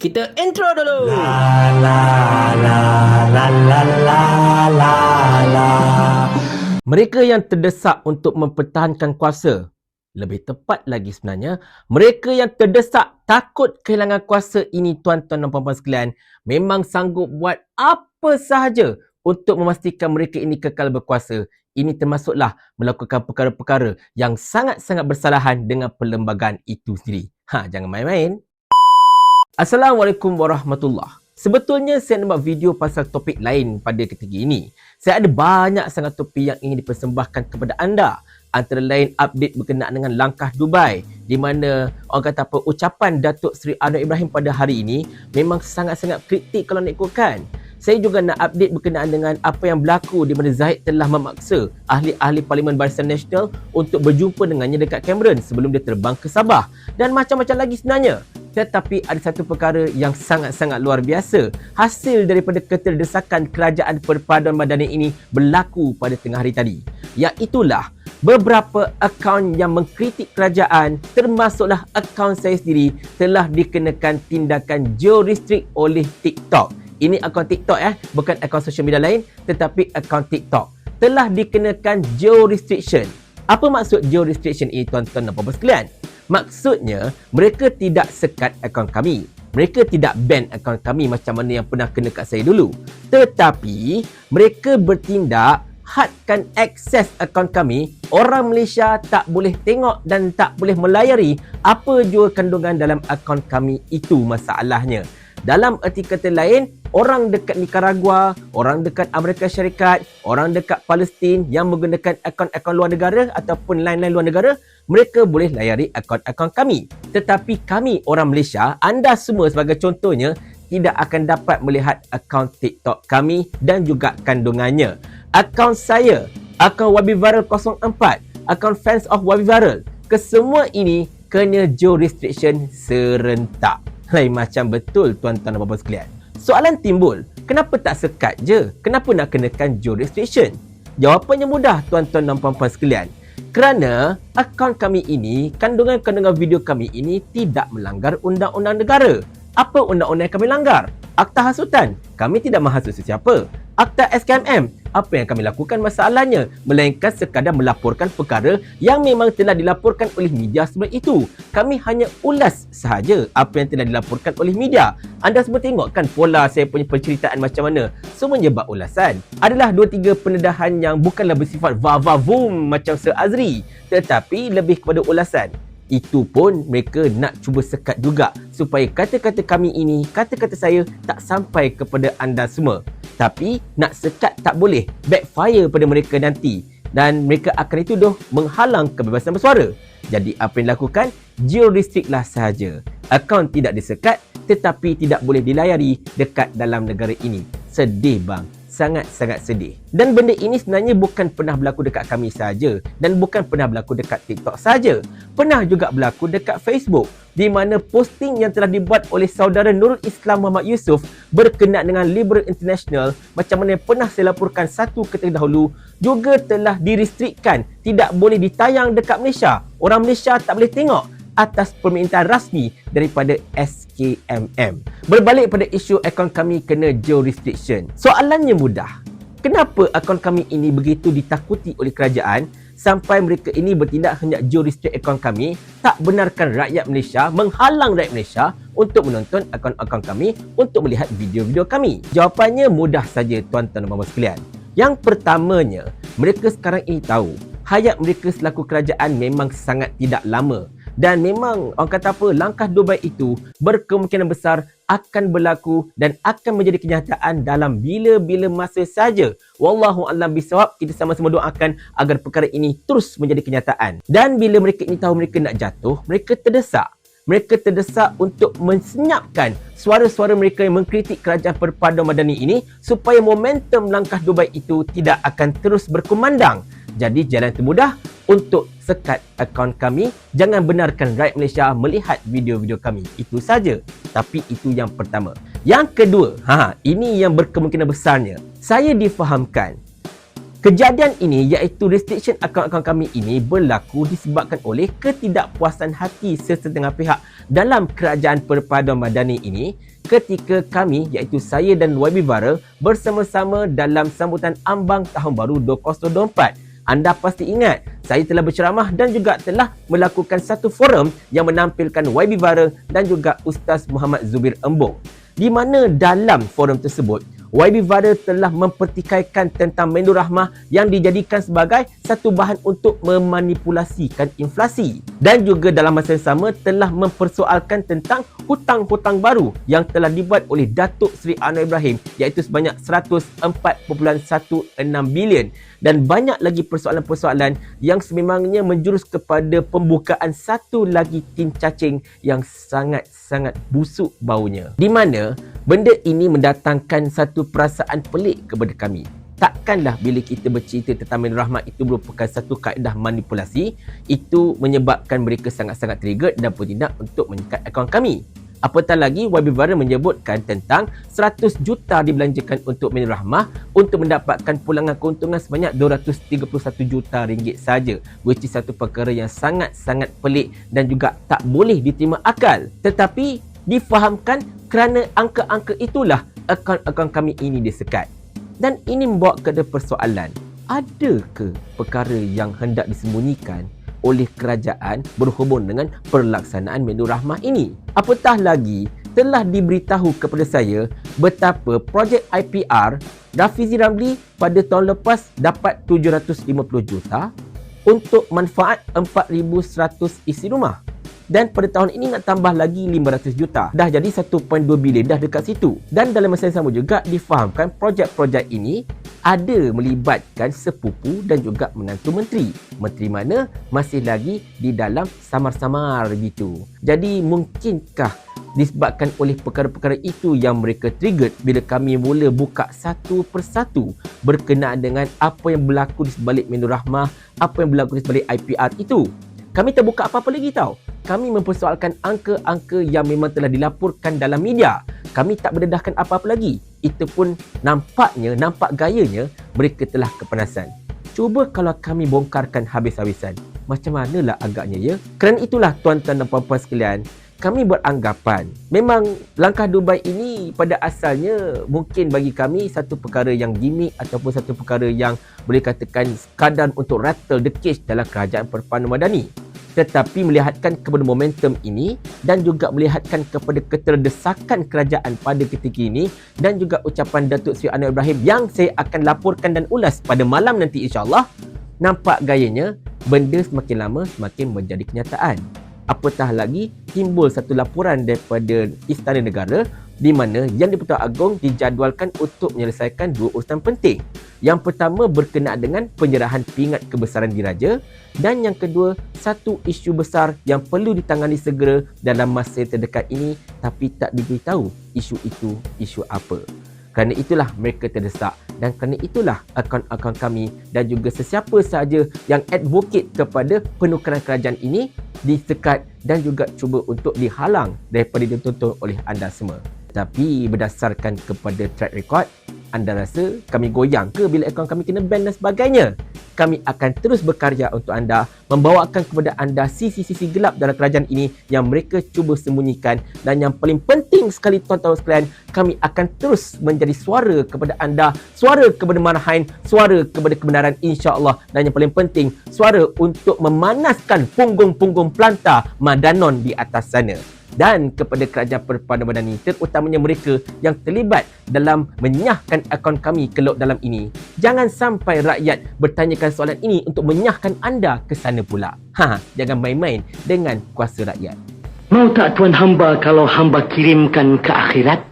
Kita intro dulu. La la la la la la la la. Mereka yang terdesak untuk mempertahankan kuasa, lebih tepat lagi sebenarnya, mereka yang terdesak takut kehilangan kuasa ini, tuan-tuan dan puan-puan sekalian, memang sanggup buat apa sahaja untuk memastikan mereka ini kekal berkuasa. Ini termasuklah melakukan perkara-perkara yang sangat-sangat bersalahan dengan perlembagaan itu sendiri. Jangan main-main. Assalamualaikum warahmatullahi. Sebetulnya saya nak buat video pasal topik lain pada ketika ini. Saya ada banyak sangat topik yang ingin dipersembahkan kepada anda. Antara lain update berkenaan dengan langkah Dubai, di mana orang kata apa, ucapan Datuk Seri Anwar Ibrahim pada hari ini memang sangat-sangat kritik kalau nak ikutkan. Saya juga nak update berkenaan dengan apa yang berlaku di mana Zahid telah memaksa ahli-ahli Parlimen Barisan Nasional untuk berjumpa dengannya dekat Cameron sebelum dia terbang ke Sabah. Dan macam-macam lagi sebenarnya. Tetapi ada satu perkara yang sangat-sangat luar biasa. Hasil daripada keterdesakan kerajaan perpaduan madani ini berlaku pada tengah hari tadi. Iaitulah beberapa akaun yang mengkritik kerajaan, termasuklah akaun saya sendiri, telah dikenakan tindakan geo-restrict oleh TikTok. Ini akaun TikTok bukan akaun sosial media lain, tetapi akaun TikTok telah dikenakan geo-restriction. Apa maksud geo-restriction ini, tuan-tuan dan puan-puan sekalian? Maksudnya, mereka tidak sekat akaun kami. Mereka tidak ban akaun kami macam mana yang pernah kena kat saya dulu. Tetapi, mereka bertindak hadkan akses akaun kami. Orang Malaysia tak boleh tengok dan tak boleh melayari apa jua kandungan dalam akaun kami. Itu masalahnya. Dalam erti kata lain, orang dekat Nicaragua, orang dekat Amerika Syarikat, orang dekat Palestin yang menggunakan akaun-akaun luar negara ataupun lain-lain luar negara, mereka boleh layari akaun-akaun kami. Tetapi kami orang Malaysia, anda semua sebagai contohnya, tidak akan dapat melihat akaun TikTok kami dan juga kandungannya. Akaun saya, akaun Wabi Viral 04, akaun Fans of Wabi Viral, kesemua ini kena geo restriction serentak. Lain macam betul, tuan-tuan dan puan-puan sekalian. Soalan timbul, kenapa tak sekat je? Kenapa nak kenakan geo restriction? Jawapannya mudah, tuan-tuan dan puan-puan sekalian. Kerana akaun kami ini, kandungan-kandungan video kami ini tidak melanggar undang-undang negara. Apa undang-undang yang kami langgar? Akta hasutan, kami tidak menghasut sesiapa. Akta SKMM, apa yang kami lakukan masalahnya? Melainkan sekadar melaporkan perkara yang memang telah dilaporkan oleh media sebelum itu. Kami hanya ulas sahaja apa yang telah dilaporkan oleh media. Anda semua tengok kan pola saya punya penceritaan macam mana? Semuanya bab ulasan. Adalah 2-3 pendedahan yang bukanlah bersifat va-va-voom macam Sir Azri, tetapi lebih kepada ulasan. Itu pun mereka nak cuba sekat juga supaya kata-kata kami ini, kata-kata saya tak sampai kepada anda semua. Tapi nak sekat tak boleh, backfire pada mereka nanti dan mereka akan dituduh menghalang kebebasan bersuara. Jadi apa yang dilakukan? Geo-restrict lah sahaja. Akaun tidak disekat tetapi tidak boleh dilayari dekat dalam negara ini. Sedih bang. Sangat-sangat sedih. Dan benda ini sebenarnya bukan pernah berlaku dekat kami saja dan bukan pernah berlaku dekat TikTok saja. Pernah juga berlaku dekat Facebook, di mana posting yang telah dibuat oleh saudara Nurul Islam Muhammad Yusof berkenaan dengan Liberal International, macam mana yang pernah saya laporkan satu ketika dahulu, juga telah direstrikkan, tidak boleh ditayang dekat Malaysia. Orang Malaysia tak boleh tengok atas permintaan rasmi daripada SKMM. Berbalik pada isu akaun kami kena geo restriction. Soalannya mudah. Kenapa akaun kami ini begitu ditakuti oleh kerajaan sampai mereka ini bertindak hendak geo restrict akaun kami, tak benarkan rakyat Malaysia, menghalang rakyat Malaysia untuk menonton akaun-akaun kami, untuk melihat video-video kami? Jawapannya mudah saja, tuan-tuan dan puan-puan sekalian. Yang pertamanya, mereka sekarang ini tahu hayat mereka selaku kerajaan memang sangat tidak lama. Dan memang orang kata apa, langkah Dubai itu berkemungkinan besar akan berlaku dan akan menjadi kenyataan dalam bila-bila masa saja. Wallahu a'lam bisawab. Kita sama-sama doakan agar perkara ini terus menjadi kenyataan. Dan bila mereka ini tahu mereka nak jatuh, mereka terdesak. Mereka terdesak untuk mensenyapkan suara-suara mereka yang mengkritik kerajaan perpaduan madani ini supaya momentum langkah Dubai itu tidak akan terus berkumandang. Jadi jalan termudah untuk sekat akaun kami. Jangan benarkan rakyat Malaysia melihat video-video kami. Itu saja. Tapi itu yang pertama. Yang kedua, ini yang berkemungkinan besarnya. Saya difahamkan Kejadian ini iaitu restriction akaun-akaun kami ini berlaku disebabkan oleh ketidakpuasan hati sesetengah pihak dalam kerajaan perpaduan madani ini ketika kami iaitu saya dan YB Viral bersama-sama dalam sambutan ambang tahun baru 2024. Anda pasti ingat, saya telah berceramah dan juga telah melakukan satu forum yang menampilkan YB Viral dan juga Ustaz Muhammad Zubir Embong. Di mana dalam forum tersebut, YB Viral telah mempertikaikan tentang menu rahmah yang dijadikan sebagai satu bahan untuk memanipulasikan inflasi. Dan juga dalam masa yang sama telah mempersoalkan tentang hutang-hutang baru yang telah dibuat oleh Datuk Seri Anwar Ibrahim iaitu sebanyak 104.16 bilion. Dan banyak lagi persoalan-persoalan yang sememangnya menjurus kepada pembukaan satu lagi tin cacing yang sangat-sangat busuk baunya. Di mana benda ini mendatangkan satu perasaan pelik kepada kami. Takkanlah bila kita bercerita tentang menu rahmah itu merupakan satu kaedah manipulasi, itu menyebabkan mereka sangat-sangat triggered dan bertindak untuk menyekat akaun kami. Apatah lagi YB Viral menyebutkan tentang 100 juta dibelanjakan untuk menu rahmah untuk mendapatkan pulangan keuntungan sebanyak 231 juta ringgit saja, which is satu perkara yang sangat-sangat pelik dan juga tak boleh diterima akal. Tetapi difahamkan kerana angka-angka itulah akaun-akaun kami ini disekat. Dan ini membawa kepada persoalan, adakah perkara yang hendak disembunyikan oleh kerajaan berhubung dengan pelaksanaan menu rahmah ini? Apatah lagi, telah diberitahu kepada saya betapa projek IPR Rafizi Ramli pada tahun lepas dapat 750 juta untuk manfaat 4,100 isi rumah. Dan pada tahun ini nak tambah lagi 500 juta. Dah jadi 1.2 bilion dah dekat situ. Dan dalam masa yang sama juga difahamkan projek-projek ini ada melibatkan sepupu dan juga menantu menteri. Menteri mana masih lagi di dalam samar-samar gitu. Jadi mungkinkah disebabkan oleh perkara-perkara itu yang mereka triggered bila kami mula buka satu persatu berkenaan dengan apa yang berlaku di sebalik menu rahmah, apa yang berlaku di sebalik IPR itu. Kami tak buka apa-apa lagi tau. Kami mempersoalkan angka-angka yang memang telah dilaporkan dalam media. Kami tak berdedahkan apa-apa lagi. Itu pun nampak gayanya mereka telah kepanasan. Cuba kalau kami bongkarkan habis-habisan. Macam manalah agaknya ya. Kerana itulah tuan-tuan dan puan-puan sekalian, kami beranggapan memang langkah Dubai ini pada asalnya mungkin bagi kami satu perkara yang gimmick ataupun satu perkara yang boleh katakan sekadar untuk rattle the cage dalam kerajaan perpaduan madani. Tetapi melihatkan kepada momentum ini dan juga melihatkan kepada keterdesakan kerajaan pada ketika ini dan juga ucapan Datuk Seri Anwar Ibrahim yang saya akan laporkan dan ulas pada malam nanti insya-Allah, nampak gayanya benda semakin lama semakin menjadi kenyataan. Apatah lagi timbul satu laporan daripada Istana Negara di mana Yang di-Pertuan Agong dijadualkan untuk menyelesaikan dua urusan penting. Yang pertama berkenaan dengan penyerahan pingat kebesaran diraja dan yang kedua satu isu besar yang perlu ditangani segera dalam masa terdekat ini tapi tak diberitahu isu itu isu apa. Kerana itulah mereka terdesak dan kerana itulah akaun-akaun kami dan juga sesiapa sahaja yang advocate kepada penukaran kerajaan ini disekat dan juga cuba untuk dihalang daripada ditonton oleh anda semua. Tapi berdasarkan kepada track record, anda rasa kami goyang ke bila akaun kami kena ban dan sebagainya? Kami akan terus berkarya untuk anda, membawakan kepada anda sisi-sisi gelap dalam kerajaan ini yang mereka cuba sembunyikan. Dan yang paling penting sekali tuan-tuan sekalian, kami akan terus menjadi suara kepada anda, suara kepada marahan, suara kepada kebenaran insya-Allah. Dan yang paling penting, suara untuk memanaskan punggung-punggung pelantar Madanon di atas sana. Dan kepada kerajaan perpaduan madani, terutamanya mereka yang terlibat dalam menyahkan akaun kami ke laut dalam ini, jangan sampai rakyat bertanyakan soalan ini untuk menyahkan anda ke sana pula. Jangan main-main dengan kuasa rakyat. Mau tak tuan hamba kalau hamba kirimkan ke akhirat?